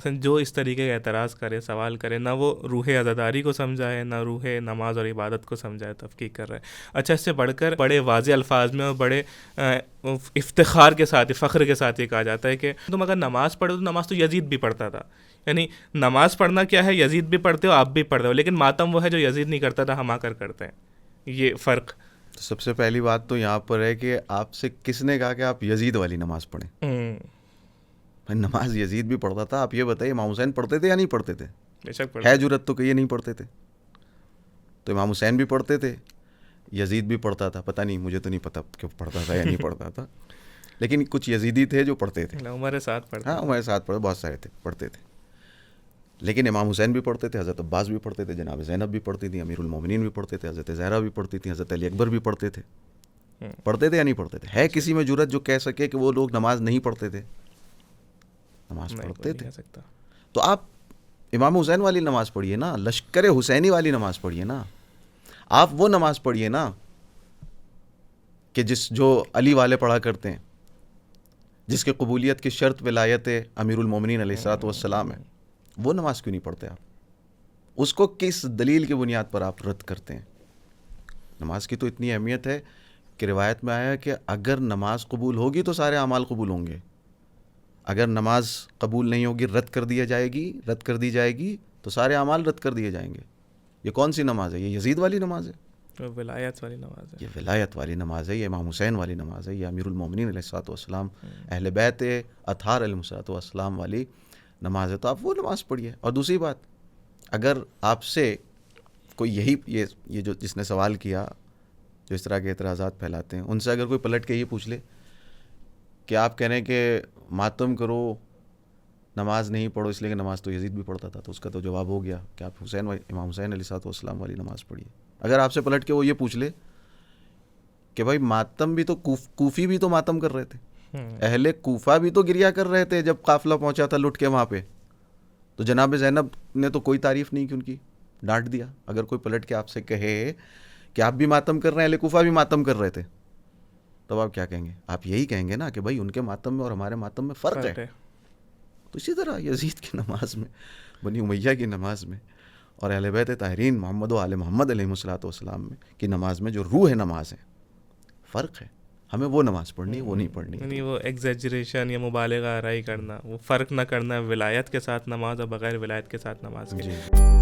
مثلا جو اس طریقے کا اعتراض کرے، سوال کرے، نہ وہ روح عزاداری کو سمجھائے، نہ روح نماز اور عبادت کو سمجھائے، تفکیک کر رہا ہے. اچھا، اس سے بڑھ کر بڑے واضح الفاظ میں اور بڑے افتخار کے ساتھ، فخر کے ساتھ یہ کہا جاتا ہے کہ تم اگر نماز پڑھو تو نماز تو یزید بھی پڑھتا تھا. یعنی نماز پڑھنا کیا ہے، یزید بھی پڑھتے ہو، آپ بھی پڑھتے ہو، لیکن ماتم وہ ہے جو یزید نہیں کرتا تھا، ہم آ کر کرتے ہیں. یہ فرق. سب سے پہلی بات تو یہاں پر ہے کہ آپ سے کس نے کہا کہ آپ یزید والی نماز پڑھیں؟ نماز یزید بھی پڑھتا تھا. آپ یہ بتائیے امام حسین پڑھتے تھے یا نہیں پڑھتے تھے؟ بے شک ہے جرت تو کہ یہ نہیں پڑھتے تھے. تو امام حسین بھی پڑھتے تھے، یزید بھی پڑھتا تھا. پتہ نہیں، مجھے تو نہیں پتہ کہ پڑھتا تھا یا نہیں پڑھتا تھا، لیکن کچھ یزیدی تھے جو پڑھتے تھے. ہمارے ساتھ پڑھتے. ہاں، ہمارے ساتھ بہت سارے تھے پڑھتے تھے. لیکن امام حسین بھی پڑھتے تھے، حضرت عباس بھی پڑھتے تھے، جناب زینب بھی پڑھتی تھی، امیر المومنین بھی پڑھتے تھے، حضرت زہرا بھی پڑھتی تھی، حضرت علی اکبر بھی پڑھتے تھے. پڑھتے تھے یا نہیں پڑھتے تھے؟ ہے کسی میں جرت جو کہہ سکے کہ وہ لوگ نماز نہیں پڑھتے تھے؟ نماز پڑھتے تھے. تو آپ امام حسین والی نماز پڑھیے نا، لشکر حسینی والی نماز پڑھیے نا. آپ وہ نماز پڑھیے نا کہ جو علی والے پڑھا کرتے ہیں، جس کے قبولیت کی شرط ولایت امیر المومنین علیہ الصلوۃ والسلام ہے. وہ نماز کیوں نہیں پڑھتے آپ؟ اس کو کس دلیل کی بنیاد پر آپ رد کرتے ہیں؟ نماز کی تو اتنی اہمیت ہے کہ روایت میں آیا کہ اگر نماز قبول ہوگی تو سارے اعمال قبول ہوں گے. اگر نماز قبول نہیں ہوگی، رد کر دی جائے گی تو سارے اعمال رد کر دیے جائیں گے. یہ کون سی نماز ہے؟ یہ یزید والی نماز ہے، ولایت والی نماز ہے. یہ ولایت والی نماز ہے، یہ امام حسین والی نماز ہے، یہ امیر المومنین علیہ الصلوۃ والسلام، اہل بیت اطہار علیہ الصلوۃ والسلام والی نماز ہے. تو آپ وہ نماز پڑھیے. اور دوسری بات، اگر آپ سے کوئی یہ جو جس نے سوال کیا، جو اس طرح کے اعتراضات پھیلاتے ہیں، ان سے اگر کوئی پلٹ کے یہ پوچھ لے کہ آپ کہہ رہے ہیں کہ ماتم کرو، نماز نہیں پڑھو، اس لیے کہ نماز تو یزید بھی پڑھتا تھا، تو اس کا تو جواب ہو گیا کہ آپ امام حسین علیہ الصلوۃ والسلام والی نماز پڑھیے. اگر آپ سے پلٹ کے وہ یہ پوچھ لے کہ بھائی ماتم بھی تو کوفی بھی تو ماتم کر رہے تھے، اہل کوفہ بھی تو گریا کر رہے تھے جب قافلہ پہنچا تھا لٹ کے وہاں پہ، تو جناب زینب نے تو کوئی تعریف نہیں کی ان کی، ڈانٹ دیا. اگر کوئی پلٹ کے آپ سے کہے کہ آپ بھی ماتم کر رہے ہیں، اہل کوفہ بھی ماتم کر رہے تھے، تب آپ کیا کہیں گے؟ آپ یہی کہیں گے نا کہ بھائی ان کے ماتم میں اور ہمارے ماتم میں فرق ہے. تو اسی طرح یزید کی نماز میں، بنی امیہ کی نماز میں، اور اہل بیت طاہرین محمد و آل محمد علیہ الصلوۃ والسلام کی نماز میں جو روح نماز ہے، فرق ہے. ہمیں وہ نماز پڑھنی ہے، وہ نہیں پڑھنی. یعنی وہ ایگزیجریشن یا مبالغہ آرائی کرنا، وہ فرق نہ کرنا ولایت کے ساتھ نماز اور بغیر ولایت کے ساتھ نماز کے.